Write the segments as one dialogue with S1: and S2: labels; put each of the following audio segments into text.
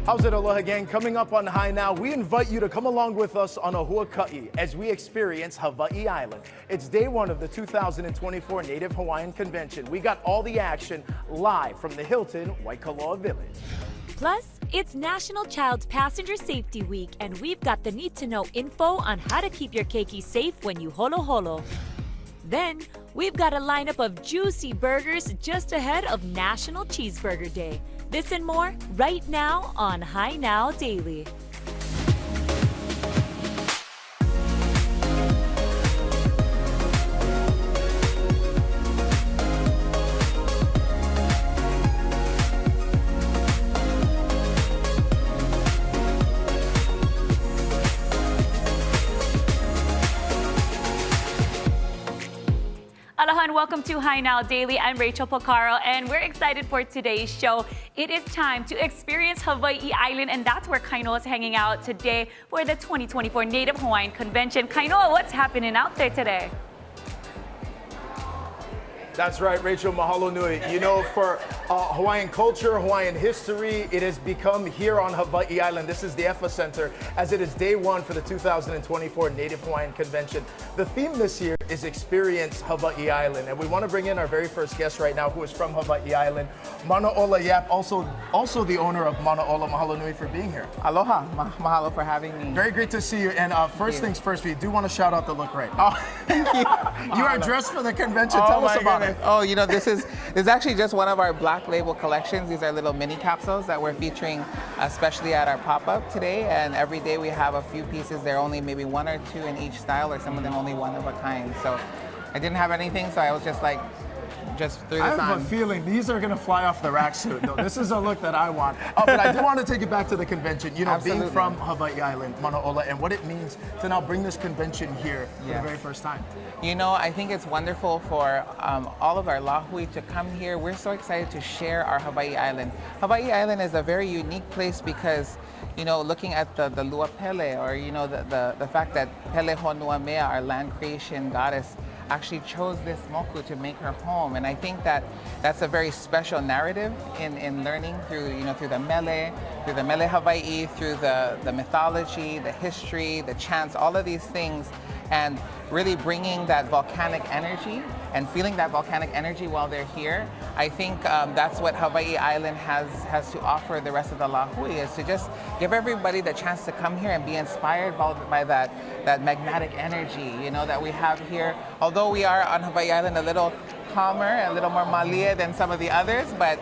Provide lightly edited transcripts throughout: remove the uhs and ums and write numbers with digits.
S1: How's it, Aloha gang? Coming up on High Now, we invite you to come along with us on a Huaka'i as we experience Hawaiʻi Island. It's day one of the 2024 Native Hawaiian Convention. We got all the action live from the Hilton, Waikoloa Village.
S2: Plus, it's National Child Passenger Safety Week, and we've got the need-to-know info on how to keep your keiki safe when you holo holo. Then, we've got a lineup of juicy burgers just ahead of National Cheeseburger Day. This and more right now on High Now Daily.
S3: Aloha and welcome to High Now Daily. I'm Rachel Pocaro and we're excited for today's show. It is time to experience Hawaiʻi Island, and that's where Kainoa is hanging out today for the 2024 Native Hawaiian Convention. Kainoa, what's happening out there today?
S1: That's right, Rachel, mahalo nui. You know, for Hawaiian culture, Hawaiian history, it has become here on Hawaiʻi Island. This is the epicenter, as it is day one for the 2024 Native Hawaiian Convention. The theme this year is Experience Hawaiʻi Island, and we want to bring in our very first guest right now, who is from Hawaiʻi Island, Manaʻola Yap, also the owner of Manaʻola. Mahalo nui for being here.
S4: Aloha, mahalo for having me.
S1: Very great to see you. And first things first, we do want to shout out the look right.
S4: Oh, thank you.
S1: You are dressed for the convention. Tell us about it.
S4: Oh, you know, this is actually just one of our black label collections. These are little mini capsules that we're featuring, especially at our pop-up today. And every day we have a few pieces. They're only maybe one or two in each style, or some of them only one of a kind. So I didn't have anything, so I was just like, just threw this on.
S1: I have a feeling these are going to fly off the rack soon. No, this is a look that I want. But I do want to take it back to the convention. You know,
S4: Absolutely.
S1: Being from Hawaiʻi Island, Manaʻola, and what it means to now bring this convention here for the very first time.
S4: You know, I think it's wonderful for all of our lahui to come here. We're so excited to share our Hawaiʻi Island. Hawaiʻi Island is a very unique place because, you know, looking at the Lua Pele, or, you know, the fact that Pele Honua Mea, our land creation goddess, actually chose this moku to make her home. And I think that that's a very special narrative in learning through, you know, through the mele Hawaii, through the mythology, the history, the chants, all of these things, and really bringing that volcanic energy and feeling that volcanic energy while they're here. I think that's what Hawaiʻi Island has to offer the rest of the lahui, is to just give everybody the chance to come here and be inspired by that magnetic energy, you know, that we have here. Although we are on Hawaiʻi Island a little calmer, a little more malia than some of the others, but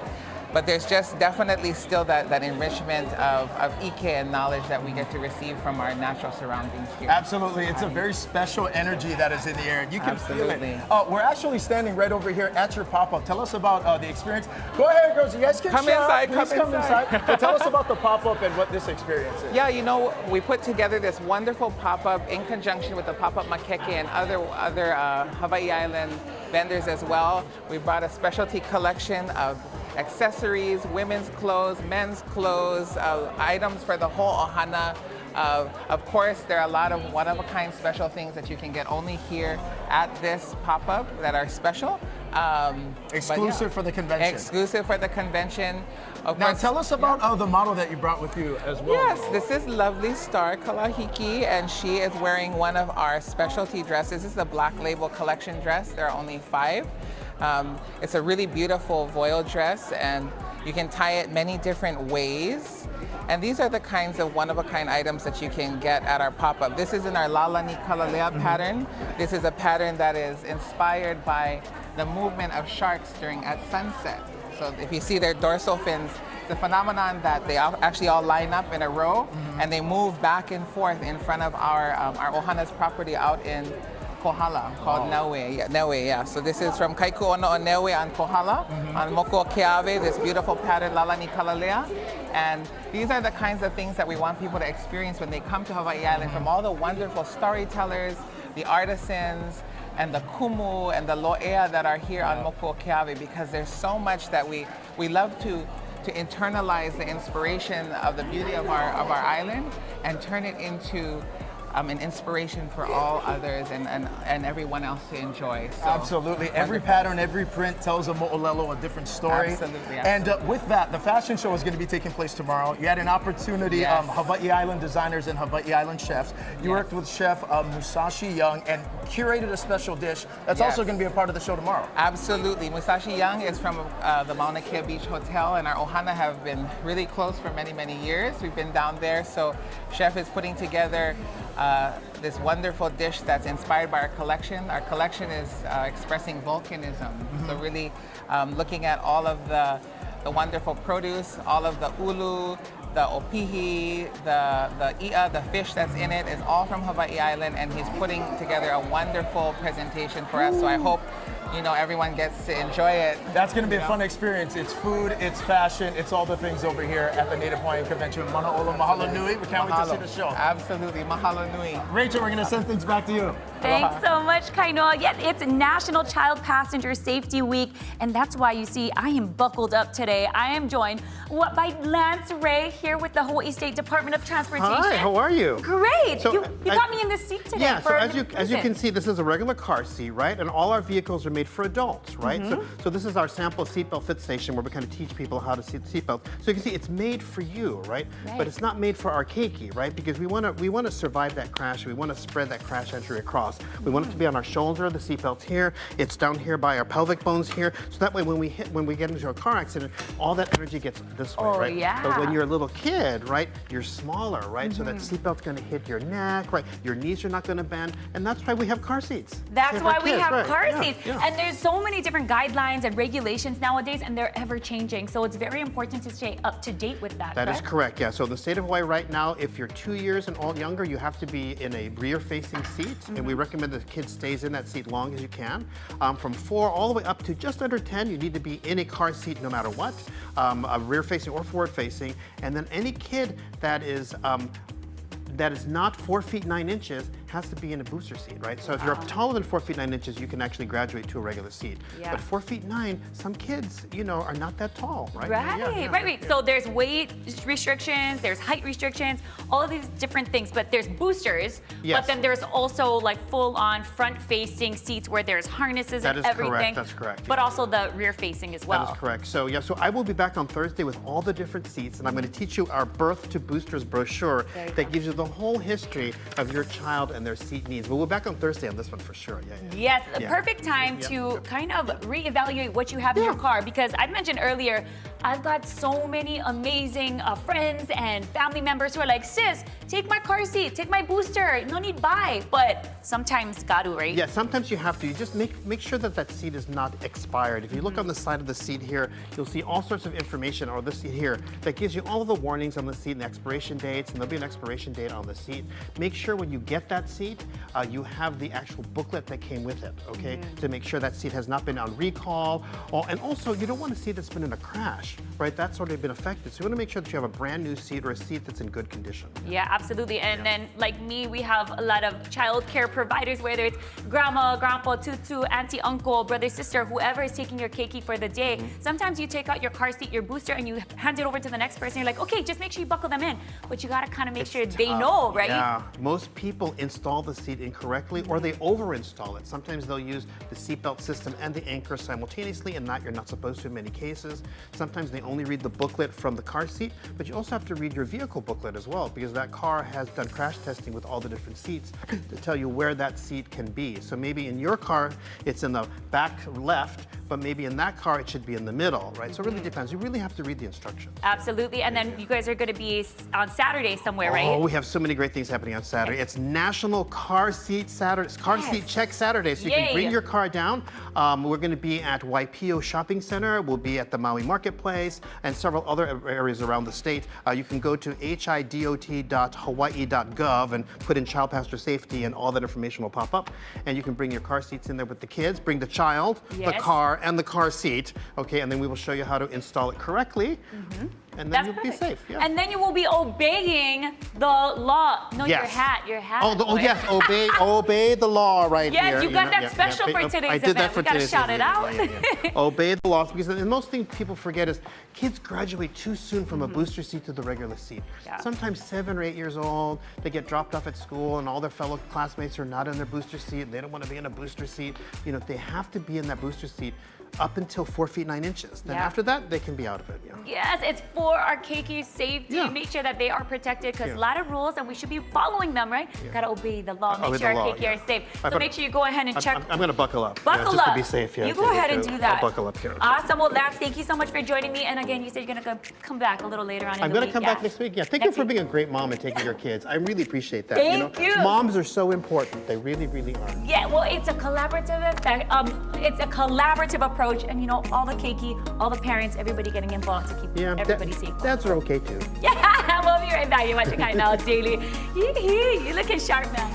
S4: there's just definitely still that enrichment of ike and knowledge that we get to receive from our natural surroundings here.
S1: Absolutely. It's a very special energy that is in the air. You can feel it. We're actually standing right over here at your pop-up. Tell us about the experience. Go ahead, girls. You guys can
S4: come
S1: shout.
S4: inside.
S1: Come inside. But tell us about the pop-up and what this experience is.
S4: Yeah, you know, we put together this wonderful pop-up in conjunction with the pop-up makeke and other Hawaiʻi Island vendors as well. We brought a specialty collection of accessories, women's clothes, men's clothes, items for the whole ohana. Of course, there are a lot of one-of-a-kind special things that you can get only here at this pop-up that are special.
S1: Exclusive for the convention.
S4: Exclusive for the convention.
S1: Now tell us about the model that you brought with you as well.
S4: Yes, this is lovely Star Kalahiki, and she is wearing one of our specialty dresses. This is a black label collection dress. There are only 5. It's a really beautiful voile dress, and you can tie it many different ways. And these are the kinds of one-of-a-kind items that you can get at our pop-up. This is in our Lalani Kalalea pattern. This is a pattern that is inspired by the movement of sharks at sunset. So if you see their dorsal fins, it's a phenomenon that they actually all line up in a row, and they move back and forth in front of our ohana's property out in Kohala, called Naue, yeah. So this is from Kaikuono o Naue on Kohala, on Moko Keawe, this beautiful pattern, Lalani Kalalea. And these are the kinds of things that we want people to experience when they come to Hawaiʻi Island, from all the wonderful storytellers, the artisans, and the kumu and the lo'ea that are here on Moko Keawe, because there's so much that we love to internalize the inspiration of the beauty of our island and turn it into an inspiration for all others and everyone else to enjoy. So,
S1: Absolutely. Every pattern, every print tells a mo'olelo a different story.
S4: Absolutely.
S1: And with that, the fashion show is going to be taking place tomorrow. You had an opportunity,
S4: Yes.
S1: Hawaiʻi Island designers and Hawaiʻi Island chefs. You worked with Chef Musashi Young and curated a special dish that's also going to be a part of the show tomorrow.
S4: Absolutely. Musashi Young is from the Mauna Kea Beach Hotel, and our ohana have been really close for many, many years. We've been down there, so Chef is putting together this wonderful dish that's inspired by our collection. Our collection is expressing volcanism, so really looking at all of the wonderful produce, all of the ulu, the opihi, the i'a, the fish that's in it is all from Hawaiʻi Island, and he's putting together a wonderful presentation for us. So I hope everyone gets to enjoy it.
S1: That's going to be a fun experience. It's food, it's fashion, it's all the things over here at the Native Hawaiian Convention. Manaʻola, mahalo nui. We can't wait to see the show.
S4: Absolutely, mahalo nui.
S1: Rachel, we're going to send things back to you.
S3: Thanks so much, Kainoa. Yes, it's National Child Passenger Safety Week, and that's why you see I am buckled up today. I am joined by Lance Ray here with the Hawaii State Department of Transportation.
S5: Hi, how are you?
S3: Great.
S5: So,
S3: you got me in this seat today.
S5: Yeah, so
S3: for
S5: as you can see, this is a regular car seat, right? And all our vehicles are made for adults, right? So this is our sample seatbelt fit station where we kind of teach people how to seat the seatbelt. So you can see it's made for you, right? But it's not made for our keiki, right? Because we want to survive that crash. We want to spread that crash entry across. We want it to be on our shoulder, the seatbelt's here. It's down here by our pelvic bones here. So that way when we get into a car accident, all that energy gets this way, right?
S3: Yeah.
S5: But when you're a little kid, right, you're smaller, right? So that seatbelt's going to hit your neck, right? Your knees are not going to bend, and that's why we have car seats.
S3: That's why we have car
S5: Yeah,
S3: seats.
S5: yeah.
S3: And there's so many different guidelines and regulations nowadays, and they're ever changing. So it's very important to stay up to date with that.
S5: That is correct, yeah. So in the state of Hawaii right now, if you're 2 years and all younger, you have to be in a rear-facing seat, and we recommend that the kid stays in that seat long as you can. From 4 all the way up to just under 10, you need to be in a car seat no matter what, rear-facing or forward-facing. And then any kid that is not 4 feet 9 inches has to be in a booster seat, right? So if you're taller than 4 feet 9 inches, you can actually graduate to a regular seat.
S3: Yeah.
S5: But 4 feet 9, some kids, are not that tall, right?
S3: Right. So there's weight restrictions, there's height restrictions, all of these different things, but there's boosters.
S5: Yes.
S3: But then there's also like full-on front-facing seats where there's harnesses and everything.
S5: Correct, that's correct.
S3: But also the rear-facing as well.
S5: That is correct. So so I will be back on Thursday with all the different seats, and I'm going to teach you our Birth to Boosters brochure that gives you the whole history of your child and their seat needs. But we're back on Thursday on this one for sure.
S3: Yes, the perfect time to kind of reevaluate what you have in your car, because I mentioned earlier, I've got so many amazing friends and family members who are like, sis, take my car seat, take my booster, no need buy. But sometimes got to, right?
S5: Yeah, sometimes you have to. You just make sure that seat is not expired. If you look on the side of the seat here, you'll see all sorts of information, or this seat here, that gives you all of the warnings on the seat and the expiration dates, and there'll be an expiration date on the seat. Make sure when you get that seat, you have the actual booklet that came with it, okay? To make sure that seat has not been on recall. And also, you don't want a seat that's been in a crash, right? That's already been affected. So you want to make sure that you have a brand new seat or a seat that's in good condition.
S3: Yeah, absolutely. And then, like me, we have a lot of child care providers, whether it's grandma, grandpa, tutu, auntie, uncle, brother, sister, whoever is taking your keiki for the day. Sometimes you take out your car seat, your booster, and you hand it over to the next person. You're like, okay, just make sure you buckle them in. But you got to kind of make sure they know, right?
S5: Yeah, most people install the seat incorrectly, or they over-install it. Sometimes they'll use the seatbelt system and the anchor simultaneously, and you're not supposed to in many cases. Sometimes they only read the booklet from the car seat, but you also have to read your vehicle booklet as well, because that car has done crash testing with all the different seats to tell you where that seat can be. So maybe in your car, it's in the back left, but maybe in that car, it should be in the middle, right? So it really depends. You really have to read the instructions.
S3: Absolutely. And then you guys are going to be on Saturday somewhere, right?
S5: Oh, we have so many great things happening on Saturday. It's National Car Seat Saturday, Car Seat Check Saturday. So you can bring your car down. We're going to be at Waipio Shopping Center. We'll be at the Maui Marketplace and several other areas around the state. You can go to hidot.hawaii.gov and put in child passenger safety, and all that information will pop up. And you can bring your car seats in there with the kids. Bring the child, the car, and the car seat. Okay, and then we will show you how to install it correctly. and then
S3: That's
S5: you'll
S3: perfect.
S5: be safe. Yeah.
S3: And then you will be obeying the law. No, your
S5: Yes.
S3: hat.
S5: Yes, obey the law right
S3: Yes,
S5: here.
S3: you got that special for today's
S5: I did
S3: event.
S5: that for
S3: We gotta
S5: today's
S3: shout it
S5: event.
S3: out.
S5: Yeah. Obey the laws, because the most thing people forget is kids graduate too soon from a booster seat to the regular seat.
S3: Yeah.
S5: Sometimes 7 or 8 years old, they get dropped off at school and all their fellow classmates are not in their booster seat and they don't want to be in a booster seat. You know, they have to be in that booster seat up until 4 feet 9 inches. Then
S3: Yeah.
S5: after that, they can be out of it. Yeah.
S3: Yes, it's for our keiki safety.
S5: Yeah.
S3: Make sure that they are protected because
S5: Yeah.
S3: a lot of rules and we should be following them, right? Gotta obey the law. Make
S5: Obey
S3: sure
S5: the
S3: our
S5: law,
S3: keiki
S5: yeah.
S3: are safe.
S5: I
S3: So
S5: bet-
S3: make sure you go ahead and check.
S5: I'm going to buckle up.
S3: Buckle
S5: just
S3: up.
S5: to be safe. Yeah.
S3: You go ahead and do that.
S5: I'll buckle up here.
S3: Awesome. Well, Labs, thank you so much for joining me. And again, you said you're gonna come back a little later on in
S5: I'm
S3: the
S5: going to
S3: week.
S5: come
S3: Yeah.
S5: back next week. Yeah, thank you
S3: Next
S5: for
S3: week.
S5: being a great mom and taking your kids. I really appreciate that.
S3: Thank you.
S5: Moms are so important. They really, really are.
S3: Yeah, well, it's a collaborative effect. It's a collaborative approach, and all the keiki, all the parents, everybody getting involved to keep everybody safe.
S5: Dads are okay too.
S3: Yeah, we'll be right back. You're watching High Now Daily. Yee-hee, you're looking sharp, man.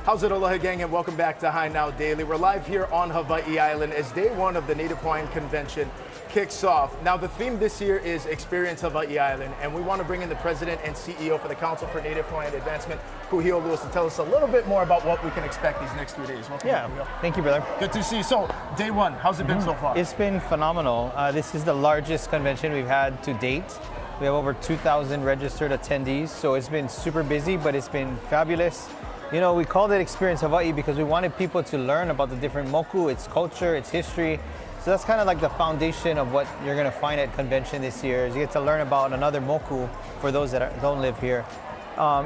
S1: How's it, Aloha gang, and welcome back to High Now Daily. We're live here on Hawaiʻi Island as day one of the Native Hawaiian Convention kicks off. Now, the theme this year is Experience Hawaiʻi Island, and we want to bring in the president and CEO for the Council for Native Hawaiian Advancement, Kuhio Lewis, to tell us a little bit more about what we can expect these next 3 days. Welcome, Kuhio.
S6: Thank you, brother.
S1: Good to see you. So, day one, how's it been so far?
S6: It's been phenomenal. This is the largest convention we've had to date. We have over 2,000 registered attendees, so it's been super busy, but it's been fabulous. You know, we called it Experience Hawaii because we wanted people to learn about the different moku, its culture, its history. So that's kind of like the foundation of what you're going to find at convention this year, is you get to learn about another moku for those that don't live here.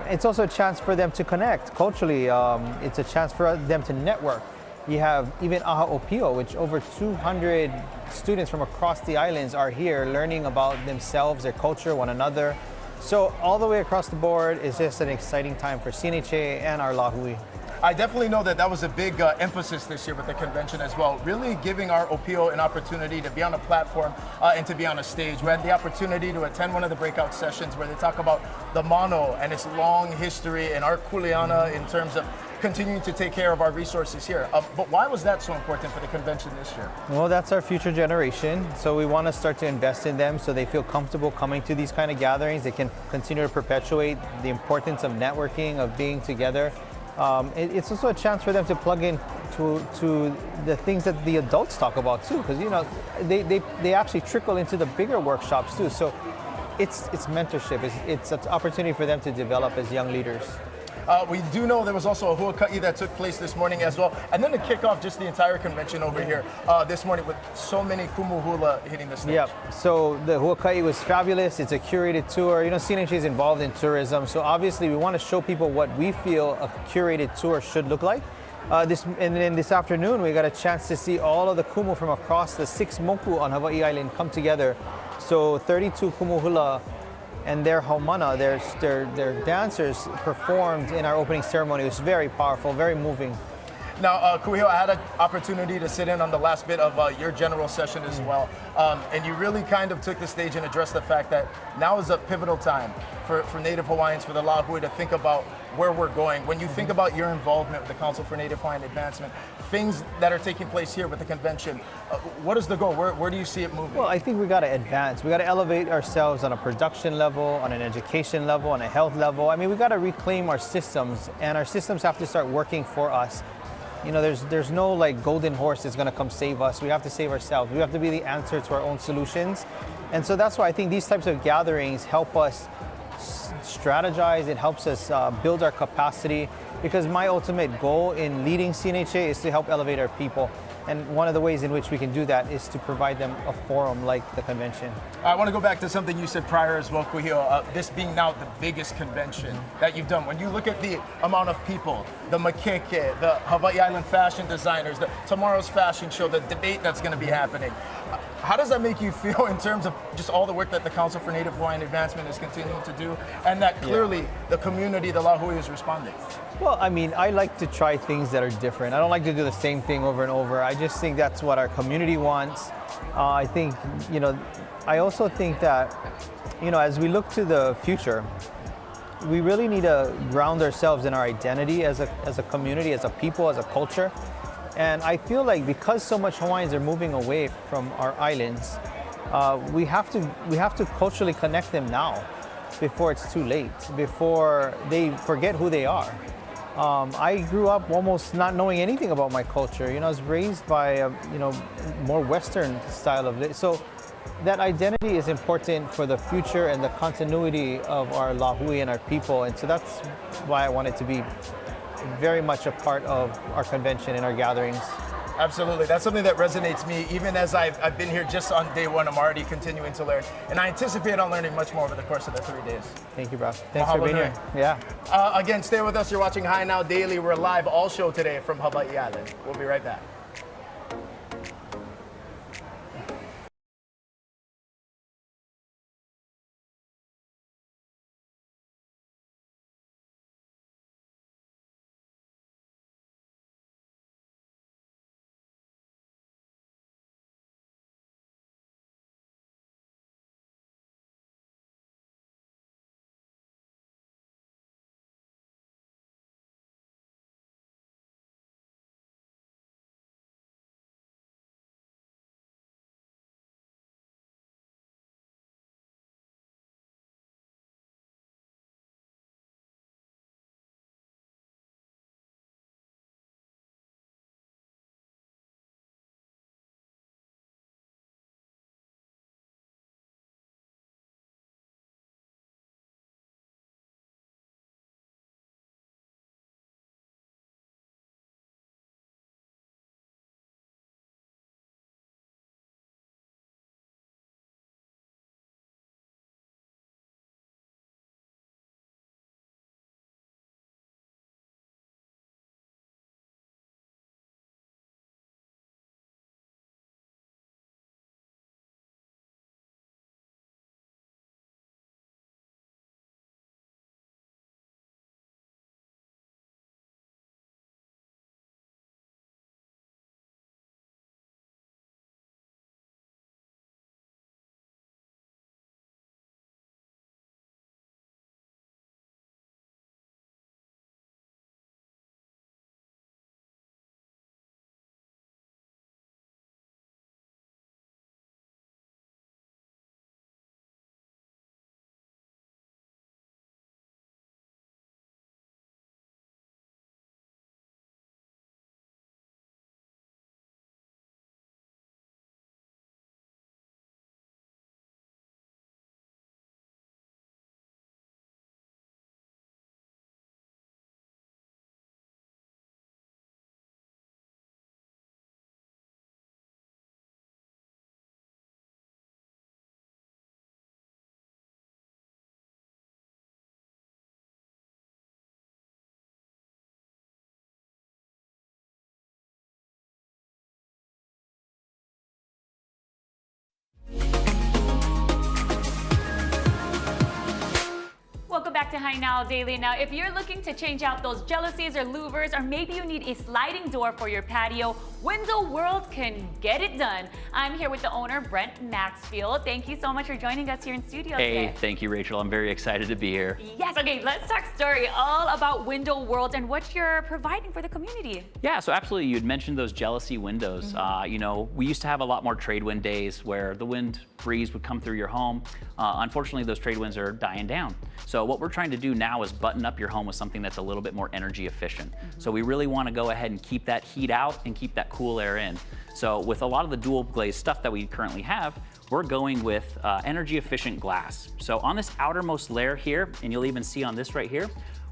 S6: It's also a chance for them to connect culturally. It's a chance for them to network. You have even Aha Opio, which over 200 students from across the islands are here learning about themselves, their culture, one another. So all the way across the board, it's just an exciting time for CNHA and our Lahui.
S1: I definitely know that was a big emphasis this year with the convention as well, really giving our Opio an opportunity to be on a platform and to be on a stage. We had the opportunity to attend one of the breakout sessions where they talk about the Mano and its long history and our kuleana in terms of continuing to take care of our resources here. But why was that so important for the convention this year?
S6: Well, that's our future generation. So we want to start to invest in them so they feel comfortable coming to these kind of gatherings. They can continue to perpetuate the importance of networking, of being together. It's also a chance for them to plug in to the things that the adults talk about too, because they actually trickle into the bigger workshops too. So it's mentorship. It's an opportunity for them to develop as young leaders.
S1: We do know there was also a huaka'i that took place this morning as well. And then to kick off just the entire convention over here this morning with so many kumu hula hitting the stage.
S6: Yep. So the huaka'i was fabulous. It's a curated tour. CNHA is involved in tourism. So obviously we want to show people what we feel a curated tour should look like. And then this afternoon we got a chance to see all of the kumu from across the 6 moku on Hawaiʻi Island come together. So 32 kumu hula and their haumana, their dancers performed in our opening ceremony. It was very powerful, very moving.
S1: Now, Kuiho, I had an opportunity to sit in on the last bit of your general session as well. And you really kind of took the stage and addressed the fact that now is a pivotal time for Native Hawaiians, for the Lahui to think about where we're going. When you think about your involvement with the Council for Native Hawaiian Advancement, things that are taking place here with the convention, what is the goal? Where do you see it moving?
S6: Well, I think we got to advance. We got to elevate ourselves on a production level, on an education level, on a health level. I mean, we got to reclaim our systems, and our systems have to start working for us. There's no like golden horse that's going to come save us. We have to save ourselves. We have to be the answer to our own solutions. And so that's why I think these types of gatherings help us strategize. It helps us build our capacity, because my ultimate goal in leading CNHA is to help elevate our people. And one of the ways in which we can do that is to provide them a forum like the convention.
S1: I want to go back to something you said prior as well, Kuhio. This being now the biggest convention that you've done. When you look at the amount of people, the makeke, the Hawaiʻi Island fashion designers, tomorrow's fashion show, the debate that's going to be happening, how does that make you feel in terms of just all the work that the Council for Native Hawaiian Advancement is continuing to do, and that clearly the community, the Lahui, is responding?
S6: Well, I mean, I like to try things that are different. I don't like to do the same thing over and over. I just think that's what our community wants. I think, I also think that, as we look to the future, we really need to ground ourselves in our identity as a community, as a people, as a culture. And I feel like because so much Hawaiians are moving away from our islands, we have to culturally connect them now, before it's too late, before they forget who they are. I grew up almost not knowing anything about my culture. I was raised by more Western style of it. So that identity is important for the future and the continuity of our Lahui and our people. And so that's why I want it to be very much a part of our convention and our gatherings.
S1: Absolutely. That's something that resonates me. Even as I've been here just on day one, I'm already continuing to learn. And I anticipate on learning much more over the course of the 3 days.
S6: Thank you, bro. Thanks
S1: Mahalo
S6: for being
S1: nui.
S6: here. Yeah.
S1: Again, stay with us. You're watching High Now Daily. We're live all show today from Hawaiʻi Island. We'll be right back.
S3: back to High Now Daily. Now, if you're looking to change out those jealousies or louvers, or maybe you need a sliding door for your patio, Window World can get it done. I'm here with the owner, Brent Maxfield. Thank you so much for joining us here in studio today.
S7: Hey, thank you, Rachel. I'm very excited to be here.
S3: Yes, okay, let's talk story all about Window World and what you're providing for the community.
S7: Yeah, so absolutely. You'd mentioned those jealousy windows. You know, we used to have a lot more trade wind days where the wind breeze would come through your home. Unfortunately, those trade winds are dying down. So what we're trying to do now is button up your home with something that's a little bit more energy efficient. So we really want to go ahead and keep that heat out and keep that cool air in. So with a lot of the dual glaze stuff that we currently have, we're going with energy efficient glass. So on this outermost layer here, and you'll even see on this right here,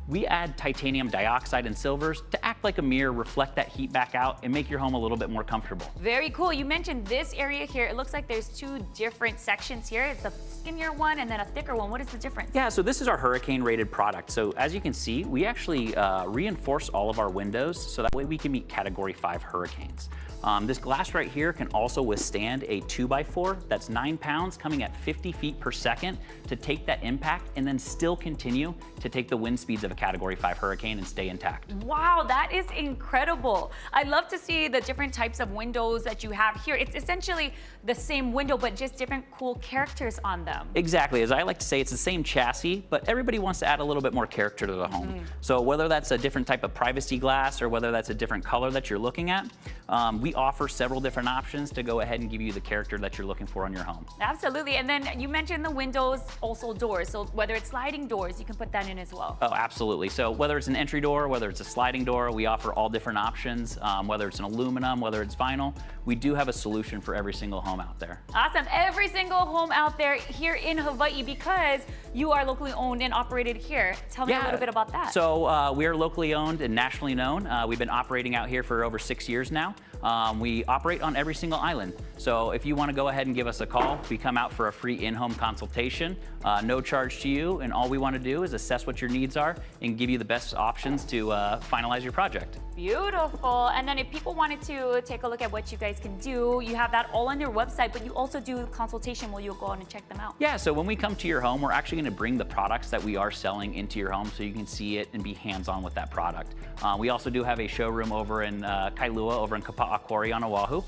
S7: we add titanium dioxide and silvers to act like a mirror, reflect that heat back out, and make your home a little bit more comfortable.
S3: Very cool. You mentioned this area here. It looks like there's two different sections here. It's a skinnier one and then a thicker one. What is the difference?
S7: Yeah, so this is our hurricane rated product. So as you can see, we actually reinforce all of our windows so that way we can meet Category 5 hurricanes. This glass right here can also withstand a 2x4 that's 9 pounds coming at 50 feet per second to take that impact and then still continue to take the wind speeds of a Category 5 hurricane and stay intact.
S3: Wow, that is incredible. I love to see the different types of windows that you have here. It's essentially the same window, but just different cool characters on them.
S7: Exactly. As I like to say, it's the same chassis, but everybody wants to add a little bit more character to the home. So whether that's a different type of privacy glass or whether that's a different color that you're looking at, we offer several different options to go ahead and give you the character that you're looking for on your home.
S3: Absolutely. And then you mentioned the windows, also doors. So whether it's sliding doors, you can put that in as well.
S7: Oh, absolutely. So whether it's an entry door, whether it's a sliding door, we offer all different options. Whether it's an aluminum, whether it's vinyl, we do have a solution for every single home out there.
S3: Awesome. Every single home out there here in Hawaii, because you are locally owned and operated here. Tell me a little bit about that.
S7: So we are locally owned and nationally known. We've been operating out here for over 6 years now. We operate on every single island. So if you want to go ahead and give us a call, we come out for a free in-home consultation, no charge to you, and all we want to do is assess what your needs are and give you the best options to finalize your project.
S3: Beautiful. And then if people wanted to take a look at what you guys can do, you have that all on your website, but you also do consultation where you'll go on and check them out.
S7: Yeah, so when we come to your home, we're actually going to bring the products that we are selling into your home so you can see it and be hands-on with that product. We also do have a showroom over in Kailua, over in Kapa'akori on Oahu.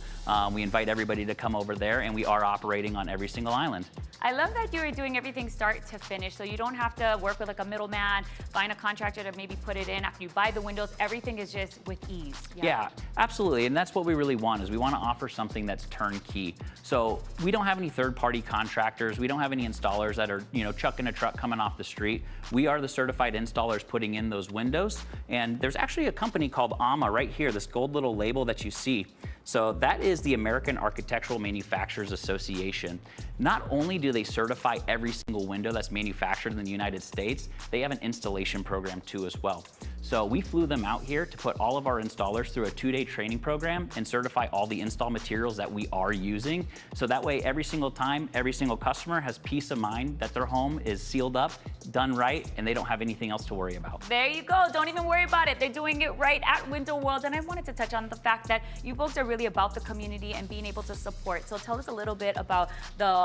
S7: We invite everybody to come over there, and we are operating on every single island.
S3: I love that you are doing everything start to finish, so you don't have to work with like a middleman, find a contractor to maybe put it in after you buy the windows. Everything is just with ease.
S7: Yeah, absolutely, and that's what we really want, is we want to offer something that's turnkey. So we don't have any third-party contractors. We don't have any installers that are, chucking a truck coming off the street. We are the certified installers putting in those windows, and there's actually a company called AMA right here, this gold little label that you see. So that is the American Architectural Manufacturers Association. Not only do they certify every single window that's manufactured in the United States, they have an installation program too as well. So we flew them out here to put all of our installers through a 2-day training program and certify all the install materials that we are using. So that way, every single time, every single customer has peace of mind that their home is sealed up, done right, and they don't have anything else to worry about.
S3: There you go. Don't even worry about it. They're doing it right at Window World. And I wanted to touch on the fact that you folks are really about the community and being able to support. So tell us a little bit about the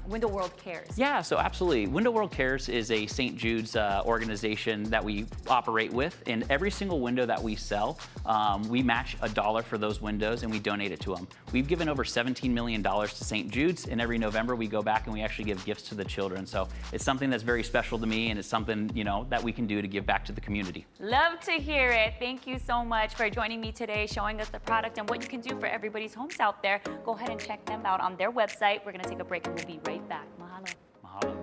S3: Window World Cares.
S7: Yeah, so absolutely. Window World Cares is a St. Jude's organization that we operate with. And every single window that we sell, we match $1 for those windows and we donate it to them. We've given over $17 million to St. Jude's, and every November we go back and we actually give gifts to the children. So it's something that's very special to me, and it's something that we can do to give back to the community.
S3: Love to hear it. Thank you so much for joining me today, showing us the product and what you can do for everybody's homes out there. Go ahead and check them out on their website. We're going to take a break and we'll be right back. Mahalo.
S7: Mahalo.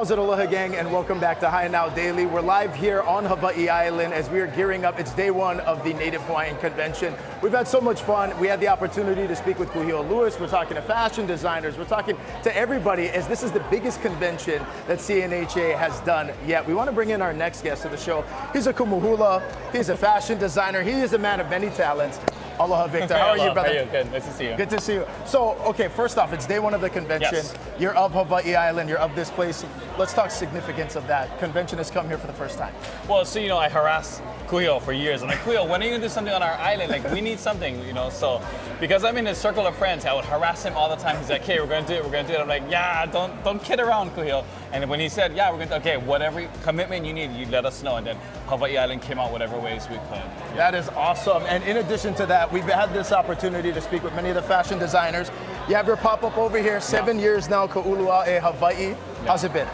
S1: How's it, Aloha gang, and welcome back to High and Now Daily. We're live here on Hawaiʻi Island as we are gearing up. It's day one of the Native Hawaiian Convention. We've had so much fun. We had the opportunity to speak with Kuhio Lewis. We're talking to fashion designers. We're talking to everybody, as this is the biggest convention that CNHA has done yet. We want to bring in our next guest of the show. He's a kumuhula. He's a fashion designer. He is a man of many talents. Aloha, Victor. How are you, brother?
S8: How are you? Good. Nice to see you.
S1: Good to see you. So, okay, first off, it's day one of the convention.
S8: Yes.
S1: You're of Hawaiʻi Island. You're of this place. Let's talk significance of that. Convention has come here for the first time.
S8: Well, so, I harassed Kuhio for years. I'm like, Kuhio, when are you going to do something on our island? Like, we need something, So, because I'm in a circle of friends, I would harass him all the time. He's like, okay, we're going to do it. We're going to do it. I'm like, yeah, don't kid around, Kuhio. And when he said, yeah, we're going to, okay, whatever commitment you need, you let us know. And then Hawaiʻi Island came out whatever ways we could. Yeah.
S1: That is awesome. And in addition to that, we've had this opportunity to speak with many of the fashion designers. You have your pop-up over here, 7 years now, Kualoa Hawaii. How's it been?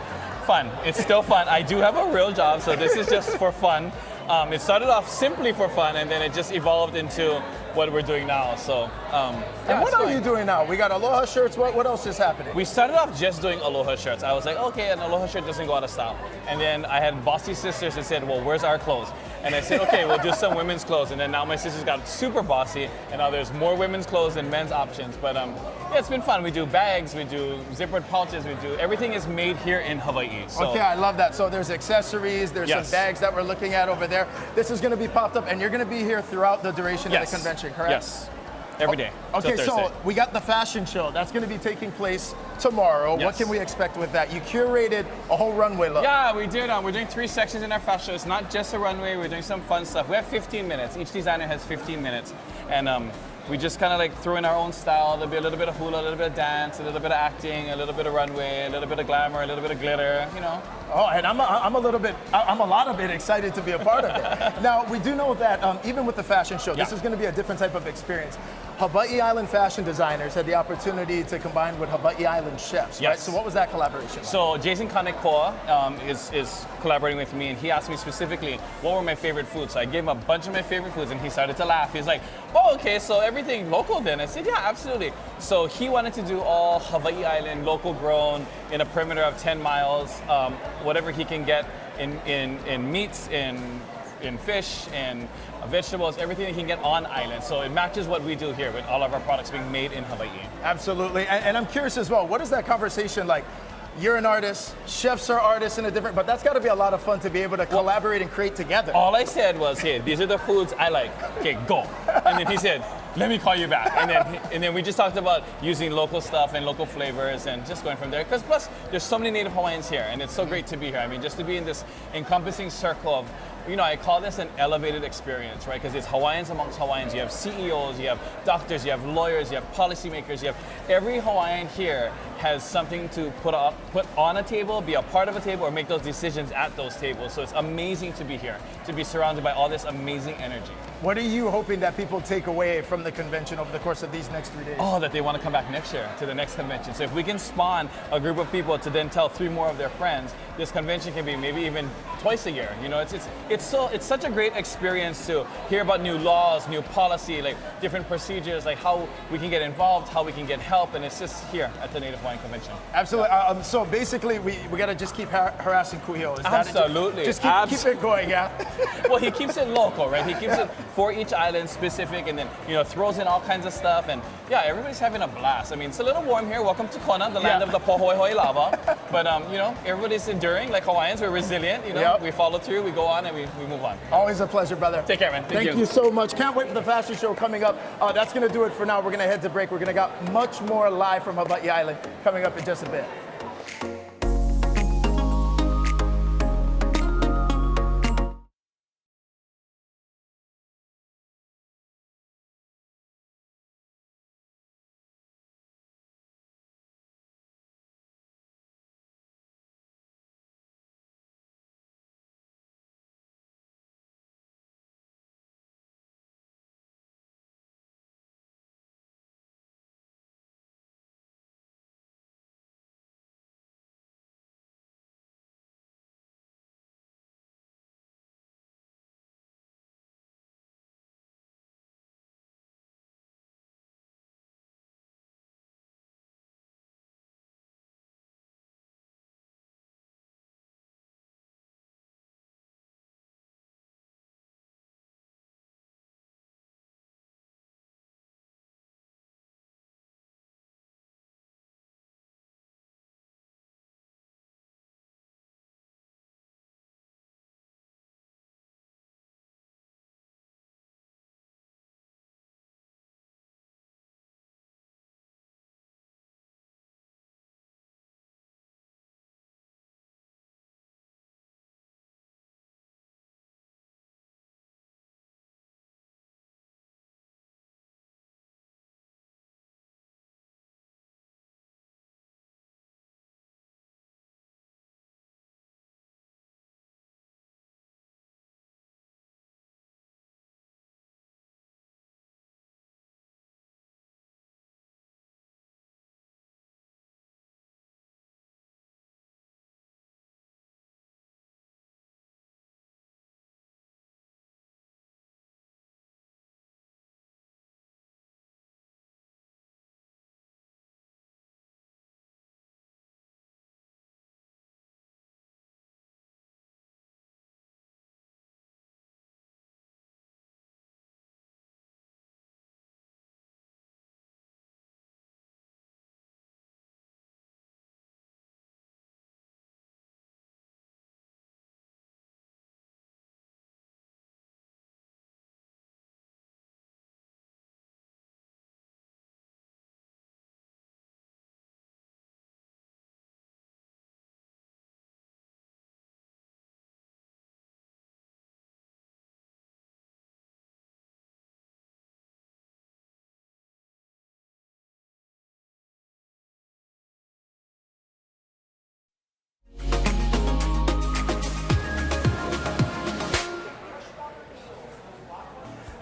S8: Fun. It's still fun. I do have a real job, so this is just for fun. It started off simply for fun, and then it just evolved into what we're doing now. So,
S1: and what are you doing now? We got aloha shirts. What else is happening?
S8: We started off just doing aloha shirts. I was like, okay, an aloha shirt doesn't go out of style. And then I had bossy sisters that said, well, where's our clothes? And I said, okay, we'll do some women's clothes. And then now my sisters got super bossy, and now there's more women's clothes than men's options. But yeah, it's been fun. We do bags, we do zippered pouches, everything is made here in Hawaii. So,
S1: okay, I love that. So there's accessories, there's some bags that we're looking at over there. This is going to be popped up, and you're going to be here throughout the duration of the convention, correct?
S8: Yes. Every day.
S1: Okay, so we got the fashion show. That's going to be taking place tomorrow.
S8: Yes.
S1: What can we expect with that? You curated a whole runway look.
S8: Yeah, we did. We're doing 3 sections in our fashion show. It's not just a runway. We're doing some fun stuff. We have 15 minutes. Each designer has 15 minutes. And we just kind of like throw in our own style. There'll be a little bit of hula, a little bit of dance, a little bit of acting, a little bit of runway, a little bit of glamour, a little bit of glitter,
S1: Oh, and I'm a lot of it excited to be a part of it. Now, we do know that even with the fashion show, this is going to be a different type of experience. Hawaiʻi Island fashion designers had the opportunity to combine with Hawaiʻi Island chefs, right? So what was that collaboration?
S8: So Jason Kanekoa is collaborating with me, and he asked me specifically what were my favorite foods. So I gave him a bunch of my favorite foods, and he started to laugh. He's like, oh, okay, so everything local then? I said, yeah, absolutely. So he wanted to do all Hawaiʻi Island, local grown, in a perimeter of 10 miles, whatever he can get in meats, in fish, and vegetables, everything he can get on island. So it matches what we do here with all of our products being made in Hawaii.
S1: Absolutely. And I'm curious as well, what is that conversation like? You're an artist, chefs are artists in a different, but that's got to be a lot of fun to be able to collaborate and create together.
S8: All I said was, hey, these are the foods I like. Okay, go. And then he said, let me call you back. And then we just talked about using local stuff and local flavors and just going from there. Because plus, there's so many Native Hawaiians here, and it's so great to be here. I mean, just to be in this encompassing circle of, I call this an elevated experience, right? Because it's Hawaiians amongst Hawaiians. You have CEOs, you have doctors, you have lawyers, you have policymakers, you have every Hawaiian here has something to put on a table, be a part of a table, or make those decisions at those tables. So it's amazing to be here, to be surrounded by all this amazing energy.
S1: What are you hoping that people take away from the convention over the course of these next 3 days?
S8: Oh, that they want to come back next year to the next convention. So if we can spawn a group of people to then tell 3 more of their friends, this convention can be maybe even twice a year. It's such a great experience to hear about new laws, new policy, like different procedures, like how we can get involved, how we can get help, and it's just here at the Native Hawaiian Convention.
S1: Absolutely. So basically, we got to just keep harassing Kuhio. Is
S8: Absolutely.
S1: Just keep it going, yeah?
S8: Well, he keeps it local, right? He keeps it for each island specific, and then throws in all kinds of stuff, and yeah, everybody's having a blast. I mean, it's a little warm here. Welcome to Kona, the land of the pohoihoi lava. But everybody's enduring like Hawaiians. We're resilient. We follow through, we go on, and we move on.
S1: Always a pleasure, brother.
S8: Take care, man.
S1: Thank you so much. Can't wait for the fashion show coming up. That's going to do it for now. We're going to head to break. We're going to got much more live from Hawaiʻi Island coming up in just a bit.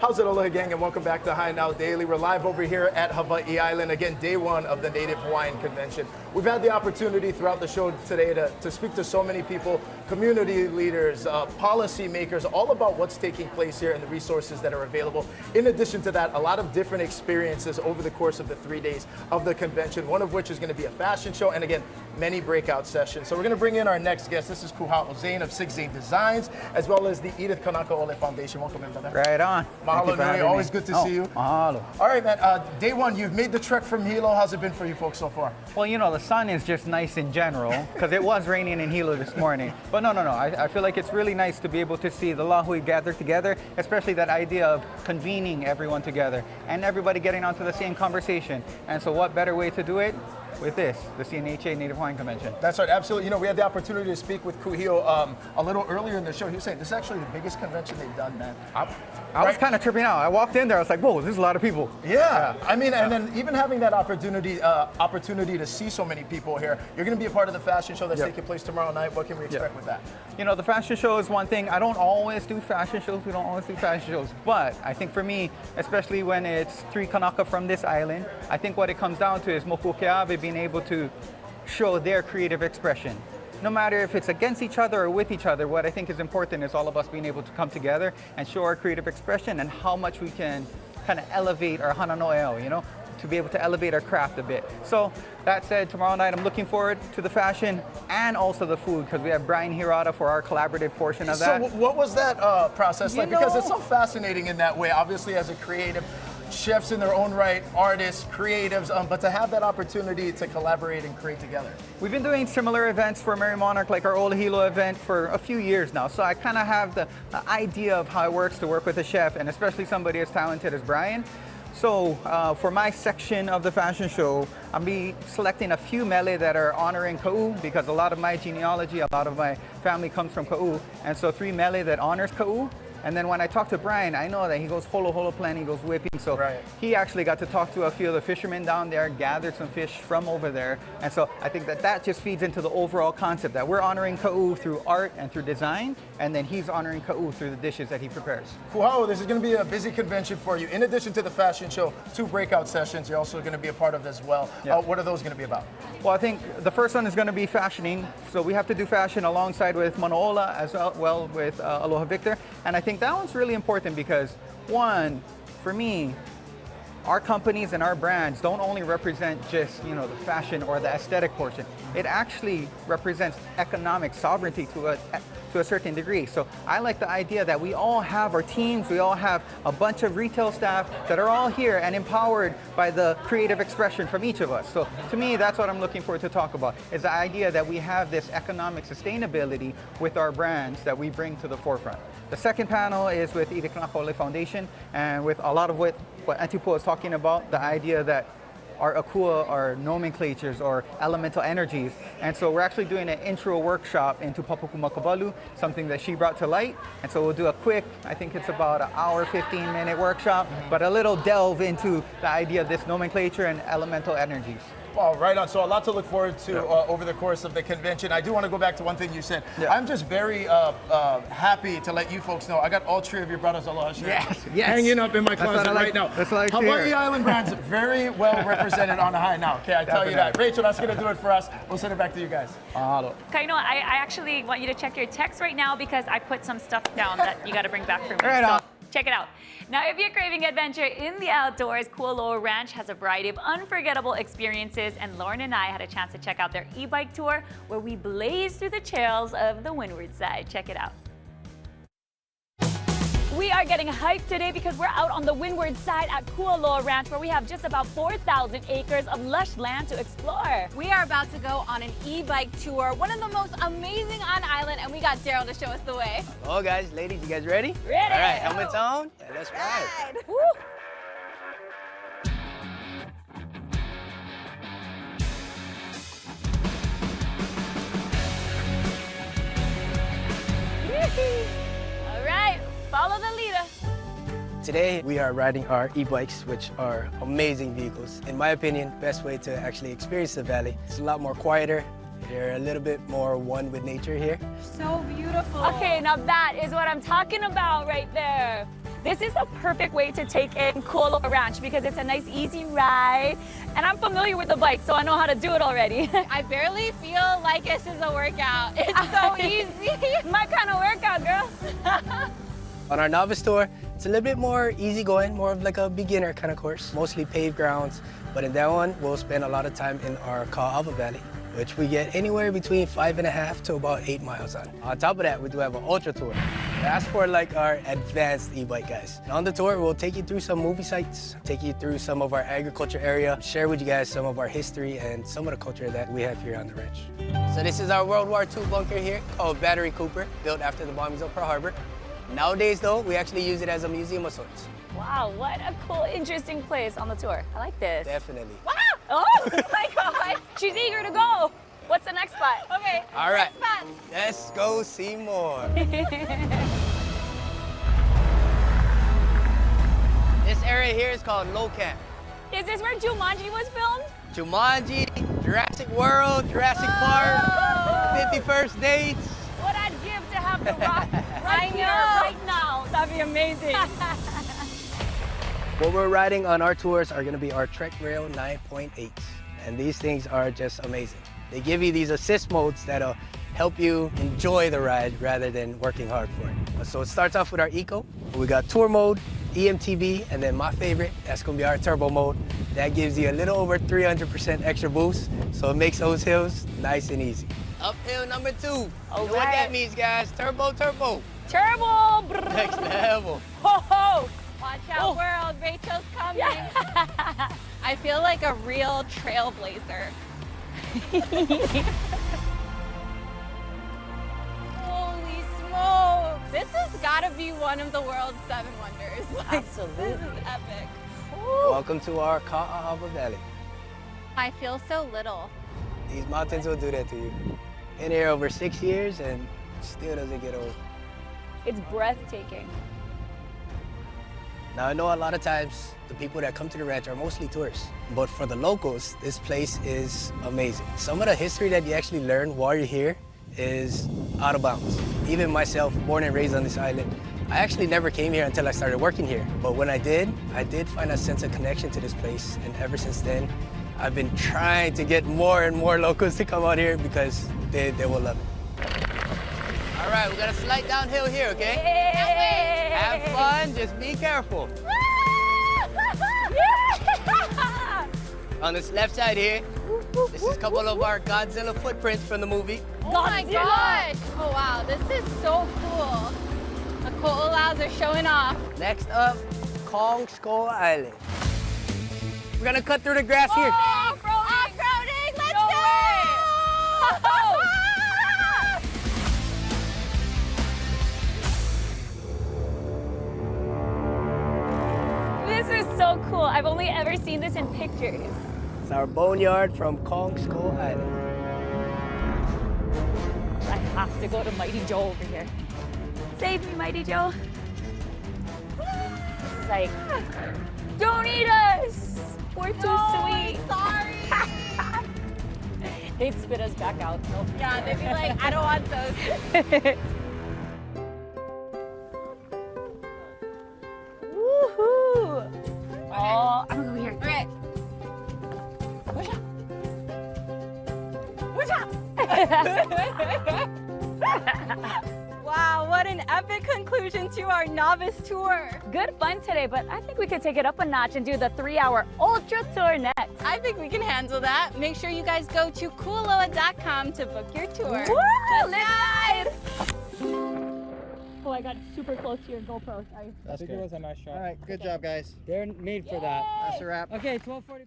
S1: How's it, aloha gang, and welcome back to High Now Daily. We're live over here at Hawaiʻi Island, again, day one of the Native Hawaiian Convention. We've had the opportunity throughout the show today to speak to so many people, community leaders, policy makers, all about what's taking place here and the resources that are available. In addition to that, a lot of different experiences over the course of the 3 days of the convention, one of which is going to be a fashion show, and again, many breakout sessions. So we're going to bring in our next guest. This is Kualoa Zane of 6 Zane Designs, as well as the Edith Kanakaʻole Foundation. Welcome in, brother.
S6: Right on.
S1: Mahalo nui, always good to see you.
S6: Mahalo.
S1: All right, man. Day one, you've made the trek from Hilo. How's it been for you folks so far?
S6: Well, you know, the sun is just nice in general, because it was raining in Hilo this morning. But no. I feel like it's really nice to be able to see the lahui gather together, especially that idea of convening everyone together and everybody getting onto the same conversation. And so what better way to do it? With this, the CNHA Native Hawaiian Convention.
S1: That's right, absolutely. You know, we had the opportunity to speak with Kuhio a little earlier in the show. He was saying this is actually the biggest convention they've done, man.
S6: I was kind of tripping out. I walked in there, I was like, whoa, there's a lot of people.
S1: Yeah. I mean, and then even having that opportunity to see so many people here. You're going to be a part of the fashion show that's taking place tomorrow night. What can we expect with that?
S6: You know, the fashion show is one thing. I don't always do fashion shows. We don't always do fashion shows. But I think for me, especially when it's 3 Kanaka from this island, I think what it comes down to is moku keawe being able to show their creative expression. No matter if it's against each other or with each other, what I think is important is all of us being able to come together and show our creative expression and how much we can kind of elevate our hana no eo, you know, to be able to elevate our craft a bit. So that said, tomorrow night I'm looking forward to the fashion and also the food, because we have Brian Hirata for our collaborative portion of that.
S1: So what was that process like? Because it's so fascinating in that way, obviously as a creative. Chefs in their own right, artists, creatives, but to have that opportunity to collaborate and create together.
S6: We've been doing similar events for Merry Monarch, like our Old Hilo event, for a few years now. So I kind of have the idea of how it works to work with a chef, and especially somebody as talented as Brian. So for my section of the fashion show, I'll be selecting a few mele that are honoring Ka'u, because a lot of my genealogy, a lot of my family comes from Ka'u. And so 3 mele that honors Ka'u. And then when I talk to Brian, I know that he goes holo holo plan, he goes whipping. So he actually got to talk to a few of the fishermen down there, gathered some fish from over there. And so I think that just feeds into the overall concept that we're honoring Ka'u through art and through design, and then he's honoring Ka'u through the dishes that he prepares.
S1: Kuhao, this is going to be a busy convention for you. In addition to the fashion show, 2 breakout sessions you're also going to be a part of as well. What are those going to be about?
S6: Well, I think the first one is going to be fashioning. So we have to do fashion alongside with Manoʻola as well with Aloha Victor. And I think that one's really important because, one, for me, our companies and our brands don't only represent just, you know, the fashion or the aesthetic portion. It actually represents economic sovereignty to a certain degree. So I like the idea that we all have our teams, we all have a bunch of retail staff that are all here and empowered by the creative expression from each of us. So to me, that's what I'm looking forward to talk about, is the idea that we have this economic sustainability with our brands that we bring to the forefront. The second panel is with Edith Kanakaʻole Foundation, and with a lot of what Antipo is talking about, the idea that our akua are nomenclatures or elemental energies. And so we're actually doing an intro workshop into Papaku Makabalu, something that she brought to light. And so we'll do a quick, I think it's about an hour, 15-minute workshop, but a little delve into the idea of this nomenclature and elemental energies.
S1: Well, right on. So a lot to look forward to over the course of the convention. I do want to go back to one thing you said. I'm just very happy to let you folks know I got all 3 of your brothers Aloha shirts hanging up in my closet right now.
S6: That's what I like to
S1: Hawaiʻi
S6: hear.
S1: Island brands very well represented on High Now. Okay, I tell you that. Rachel, that's going to do it for us. We'll send it back to you guys.
S3: Kaino, I actually want you to check your text right now because I put some stuff down that you got to bring back for me.
S6: Right on.
S3: Check it out. Now, if you're craving adventure in the outdoors, Kualoa Ranch has a variety of unforgettable experiences, and Lauren and I had a chance to check out their e-bike tour where we blazed through the trails of the windward side. Check it out. We are getting hyped today because we're out on the windward side at Kualoa Ranch, where we have just about 4,000 acres of lush land to explore.
S9: We are about to go on an e-bike tour, one of the most amazing on island, and we got Daryl to show us the way.
S10: Hello guys, ladies, you guys ready?
S3: Ready!
S10: All right, helmets on, and let's ride.
S9: Woo.
S3: All right, follow the leader.
S10: Today we are riding our e-bikes, which are amazing vehicles. In my opinion, best way to actually experience the valley. It's a lot more quieter. You're a little bit more one with nature here.
S9: So beautiful.
S3: Okay, now that is what I'm talking about right there. This is the perfect way to take in Kualoa Ranch because it's a nice easy ride. And I'm familiar with the bike, so I know how to do it already.
S9: I barely feel like this is a workout. It's so easy.
S3: My kind of workout, girl.
S10: On our novice tour, it's a little bit more easygoing, more of like a beginner kind of course, mostly paved grounds. But in that one, we'll spend a lot of time in our Ka'ava Valley, which we get anywhere between 5.5 to about 8 miles on. On top of that, we do have an ultra tour. That's for like our advanced e-bike guys. On the tour, we'll take you through some movie sites, take you through some of our agriculture area, share with you guys some of our history and some of the culture that we have here on the ranch. So this is our World War II bunker here called Battery Cooper, built after the bombings of Pearl Harbor. Nowadays though, we actually use it as a museum of sorts.
S3: Wow, what a cool, interesting place on the tour. I like this.
S10: Definitely.
S3: Wow! Oh my God, she's eager to go. What's the next spot?
S9: Okay.
S10: All right,
S9: next spot.
S10: let's go see more. This area here is called Low Camp.
S3: Is this where Jumanji was filmed?
S10: Jumanji, Jurassic World, Jurassic Park, 51st Dates.
S3: What I'd give to have the rock right here,
S9: know.
S3: right now. That'd be amazing.
S10: What we're riding on our tours are gonna be our Trek Rail 9.8s. And these things are just amazing. They give you these assist modes that'll help you enjoy the ride rather than working hard for it. So it starts off with our Eco. We got Tour Mode, EMTB, and then my favorite, that's gonna be our Turbo Mode. That gives you a little over 300% extra boost, so it makes those hills nice and easy. Uphill number 2. You know what that means, guys? Turbo, turbo.
S3: Turbo!
S10: Next level.
S3: Ho ho!
S9: Watch out, world. Rachel's coming. I feel like a real trailblazer. Holy smokes. This has got to be one of the world's 7 wonders. Like,
S3: Absolutely.
S9: This is epic.
S10: Welcome to our Ka'ava Valley.
S9: I feel so little.
S10: These mountains will do that to you. Been here over 6 years and still doesn't get old.
S3: It's breathtaking.
S10: Now I know a lot of times the people that come to the ranch are mostly tourists, but for the locals, this place is amazing. Some of the history that you actually learn while you're here is out of bounds. Even myself, born and raised on this island, I actually never came here until I started working here. But when I did find a sense of connection to this place, and ever since then, I've been trying to get more and more locals to come out here because they will love it. All right, we got a slight downhill here, okay?
S3: Yay!
S10: Have fun, just be careful. On this left side here, this is a couple of our Godzilla footprints from the movie.
S9: Oh my gosh. Oh wow, this is so cool. The koalas are showing off.
S10: Next up, Kong Skull Island. We're gonna cut through the grass here.
S9: Off-roading, let's
S3: No
S9: go!
S3: This is so cool. I've only ever seen this in pictures.
S10: It's our boneyard from Kong Skull Island.
S3: I have to go to Mighty Joe over here. Save me, Mighty Joe. This is like, don't eat us. We're too sweet.
S9: Sorry.
S3: They'd spit us back out. Nope.
S9: Yeah, they'd be like, I don't want those.
S3: Woohoo! Oh, I'm gonna go here.
S9: Okay. Wow, what an epic conclusion to our novice tour.
S3: Good fun today, but I think we could take it up a notch and do the 3-hour ultra tour next.
S9: I think we can handle that. Make sure you guys go to kualoa.com to book your tour.
S3: Woo! Let's ride! Oh, I got super close to your GoPro. Sorry.
S6: That's good. It was a nice shot.
S11: All right, good job, guys.
S6: They're made for that.
S11: That's a wrap.
S6: Okay, 12:45.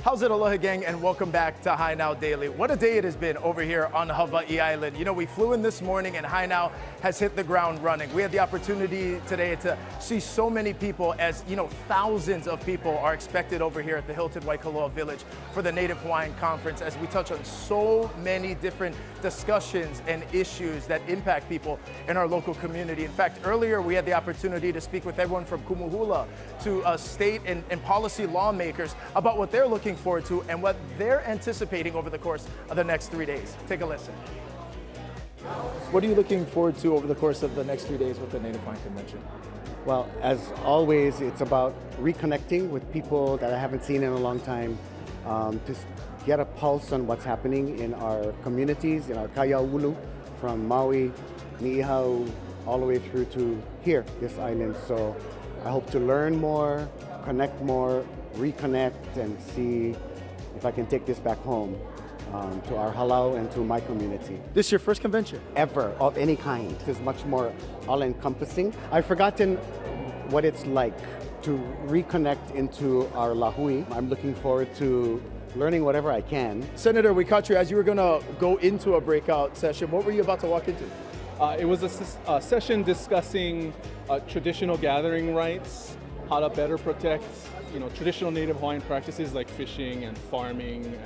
S1: How's it, Aloha gang, and welcome back to High Now Daily. What a day it has been over here on Hawaiʻi Island. You know, we flew in this morning and High Now has hit the ground running. We had the opportunity today to see so many people, as you know, thousands of people are expected over here at the Hilton Waikoloa Village for the Native Hawaiian Conference, as we touch on so many different discussions and issues that impact people in our local community. In fact, earlier we had the opportunity to speak with everyone from Kumuhula to state and policy lawmakers about what they're looking forward to and what they're anticipating over the course of the next 3 days. Take a listen. What are you looking forward to over the course of the next 3 days with the Native Hawaiian Convention?
S11: Well, as always, it's about reconnecting with people that I haven't seen in a long time, to get a pulse on what's happening in our communities, in our kaiāulu, from Maui, Niihau, all the way through to here, this island. So I hope to learn more, connect more, reconnect, and see if I can take this back home to our halau and to my community.
S1: This is your first convention?
S11: Ever, of any kind. It's much more all-encompassing. I've forgotten what it's like to reconnect into our lahui. I'm looking forward to learning whatever I can.
S1: Senator, we caught you as you were going to go into a breakout session. What were you about to walk into?
S12: It was a session discussing traditional gathering rights, how to better protect, traditional Native Hawaiian practices like fishing and farming,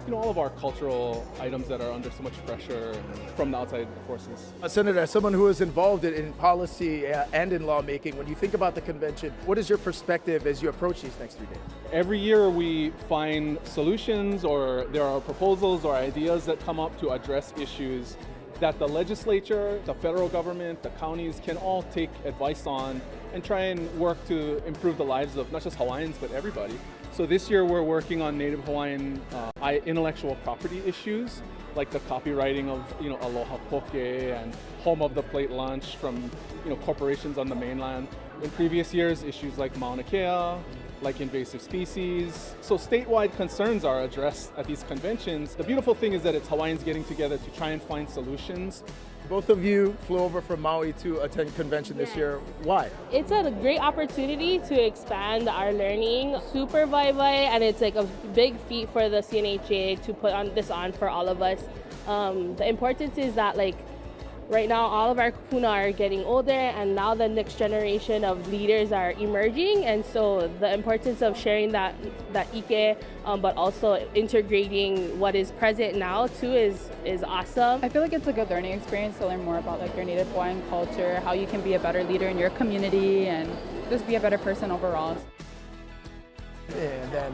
S12: and all of our cultural items that are under so much pressure from the outside forces.
S1: Senator, as someone who is involved in policy and in lawmaking, when you think about the convention, what is your perspective as you approach these next 3 days?
S12: Every year we find solutions, or there are proposals or ideas that come up to address issues that the legislature, the federal government, the counties can all take advice on and try and work to improve the lives of not just Hawaiians, but everybody. So this year we're working on Native Hawaiian intellectual property issues, like the copywriting of Aloha Poke and home of the plate lunch from corporations on the mainland. In previous years, issues like Mauna Kea, like invasive species. So statewide concerns are addressed at these conventions. The beautiful thing is that it's Hawaiians getting together to try and find solutions.
S1: Both of you flew over from Maui to attend convention this year. Why?
S13: It's a great opportunity to expand our learning. Super vai, and it's like a big feat for the CNHA to put on for all of us. The importance is that right now, all of our kupuna are getting older, and now the next generation of leaders are emerging, and so the importance of sharing that ike, but also integrating what is present now too is awesome.
S14: I feel like it's a good learning experience to learn more about your Native Hawaiian culture, how you can be a better leader in your community, and just be a better person overall.
S1: And then.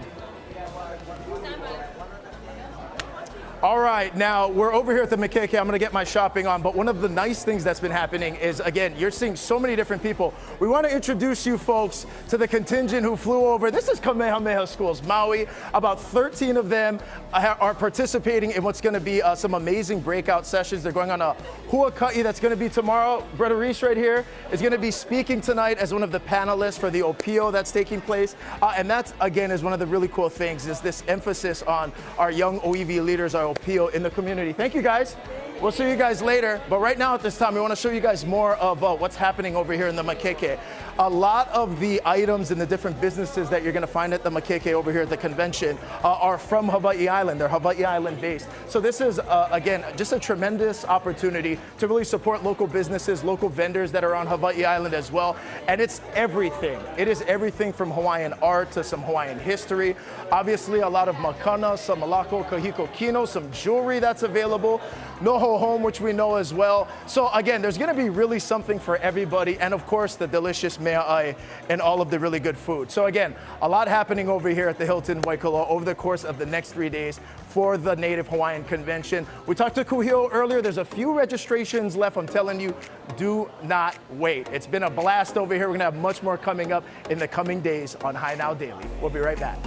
S1: All right, now we're over here at the Makeke. I'm gonna get my shopping on, but one of the nice things that's been happening is, again, you're seeing so many different people. We wanna introduce you folks to the contingent who flew over. This is Kamehameha Schools, Maui. About 13 of them are participating in what's gonna be some amazing breakout sessions. They're going on a huaka'i that's gonna be tomorrow. Brother Reese right here is gonna be speaking tonight as one of the panelists for the opio that's taking place. And that, again, is one of the really cool things, is this emphasis on our young OEV leaders, our opio in the community. Thank you guys. We'll see you guys later. But right now at this time, we want to show you guys more of what's happening over here in the Makeke. A lot of the items and the different businesses that you're going to find at the Makeke over here at the convention are from Hawaiʻi Island. They're Hawaiʻi Island based. So this is, again, just a tremendous opportunity to really support local businesses, local vendors that are on Hawaiʻi Island as well. And it's everything. It is everything from Hawaiian art to some Hawaiian history. Obviously, a lot of makana, some malako, kahiko kino, some jewelry that's available. Noho home, which we know as well. So again, there's gonna be really something for everybody, and of course the delicious mea'ai and all of the really good food. So again, a lot happening over here at the Hilton Waikoloa over the course of the next 3 days for the Native Hawaiian Convention. We talked to Kuhio earlier. There's a few registrations left. I'm telling you, do not wait. It's been a blast over here. We're gonna have much more coming up in the coming days on High Now Daily. We'll be right back.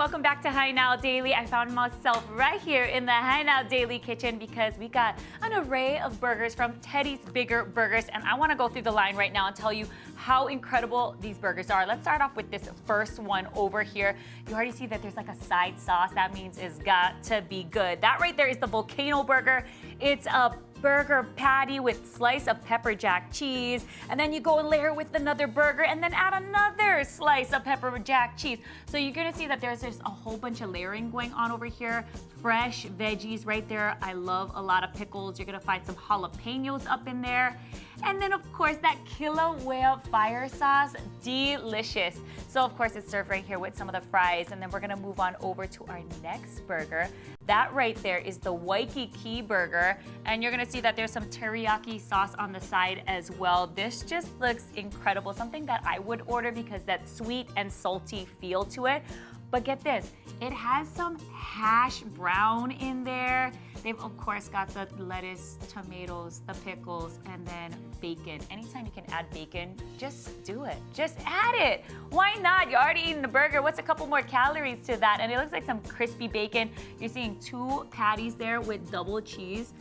S3: welcome back to Hi Now Daily. I found myself right here in the Hi Now Daily kitchen because we got an array of burgers from Teddy's Bigger Burgers, and I want to go through the line right now and tell you how incredible these burgers are. Let's start off with this first one over here. You already see that there's like a side sauce. That means it's got to be good. That right there is the Volcano Burger. It's a burger patty with slice of pepper jack cheese, and then you go and layer with another burger and then add another slice of pepper jack cheese. So you're gonna see that there's just a whole bunch of layering going on over here. Fresh veggies right there. I love a lot of pickles. You're gonna find some jalapenos up in there. And then of course that Kilauea fire sauce, delicious. So of course it's served right here with some of the fries, and then we're gonna move on over to our next burger. That right there is the Waikiki burger, and you're gonna see that there's some teriyaki sauce on the side as well. This just looks incredible, something that I would order because that sweet and salty feel to it. But get this, it has some hash brown in there. They've of course got the lettuce, tomatoes, the pickles, and then bacon. Anytime you can add bacon, just do it. Just add it. Why not? You're already eating the burger. What's a couple more calories to that? And it looks like some crispy bacon. You're seeing 2 patties there with double cheese.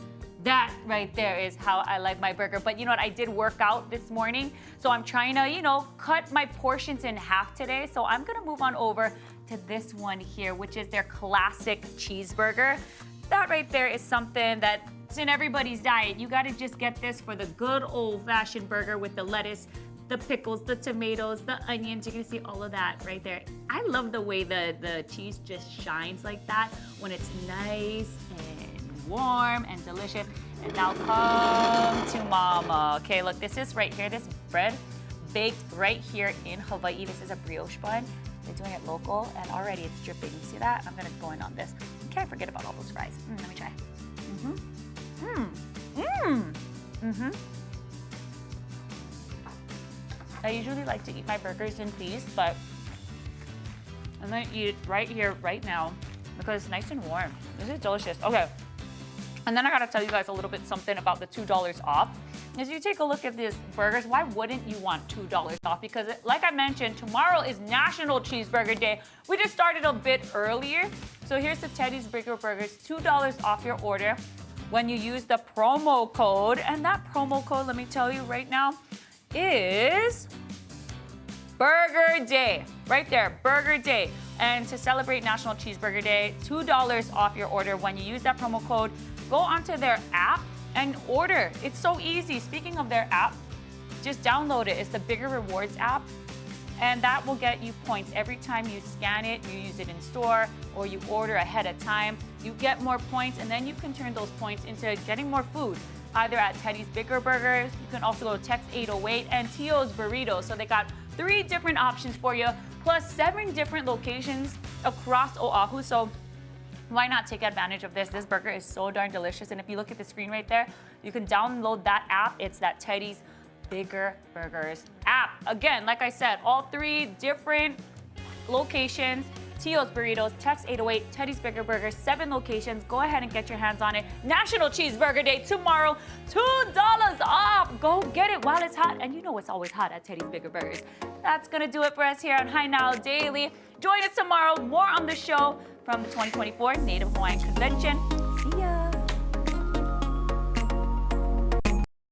S3: That right there is how I like my burger. But you know what? I did work out this morning, so I'm trying to, cut my portions in half today. So I'm gonna move on over to this one here, which is their classic cheeseburger. That right there is something that's in everybody's diet. You gotta just get this for the good old-fashioned burger with the lettuce, the pickles, the tomatoes, the onions. You're gonna see all of that right there. I love the way the cheese just shines like that when it's nice and warm and delicious. And now come to mama. Okay, look, this is right here, this bread baked right here in Hawaii. This is a brioche bun. They're doing it local, and already it's dripping. You see that? I'm gonna go in on this. Can't forget about all those fries. Let me try. I usually like to eat my burgers in peace, but I'm gonna eat it right here, right now, because it's nice and warm. This is delicious. Okay. And then I gotta tell you guys a little bit something about the $2 off. As you take a look at these burgers, why wouldn't you want $2 off? Because like I mentioned, tomorrow is National Cheeseburger Day. We just started a bit earlier. So here's the Teddy's Bigger Burgers, $2 off your order when you use the promo code. And that promo code, let me tell you right now, is Burger Day. Right there, Burger Day. And to celebrate National Cheeseburger Day, $2 off your order when you use that promo code. Go onto their app and order. It's so easy. Speaking of their app, just download it. It's the Bigger Rewards app, and that will get you points every time you scan it, you use it in store, or you order ahead of time. You get more points, and then you can turn those points into getting more food, either at Teddy's Bigger Burgers. You can also go Tex 808 and todayʻs Burritos. So they got 3 different options for you, plus 7 different locations across Oahu. So why not take advantage of this? This burger is so darn delicious. And if you look at the screen right there, you can download that app. It's that Teddy's Bigger Burgers app. Again, like I said, all 3 different locations. todayʻs Burritos, Tex 808, Teddy's Bigger Burgers, 7 locations. Go ahead and get your hands on it. National Cheeseburger Day tomorrow, $2 off. Go get it while it's hot. And you know it's always hot at Teddy's Bigger Burgers. That's gonna do it for us here on Hi Now Daily. Join us tomorrow, more on the show from the 2024 Native Hawaiian Convention.